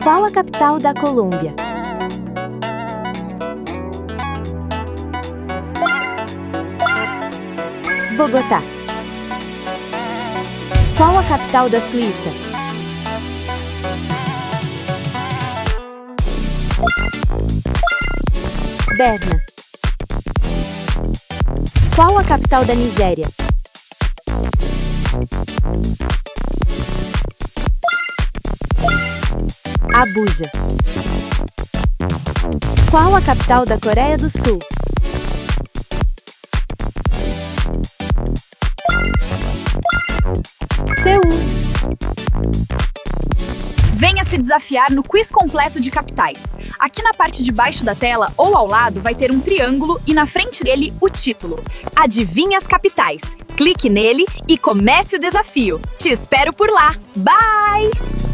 Qual a capital da Colômbia? Bogotá. Qual a capital da Suíça? Berna. Qual a capital da Nigéria? Abuja. Qual a capital da Coreia do Sul? Seul. Venha se desafiar no quiz completo de capitais. Aqui na parte de baixo da tela ou ao lado vai ter um triângulo e na frente dele o título. Adivinhe as capitais. Clique nele e comece o desafio. Te espero por lá. Bye!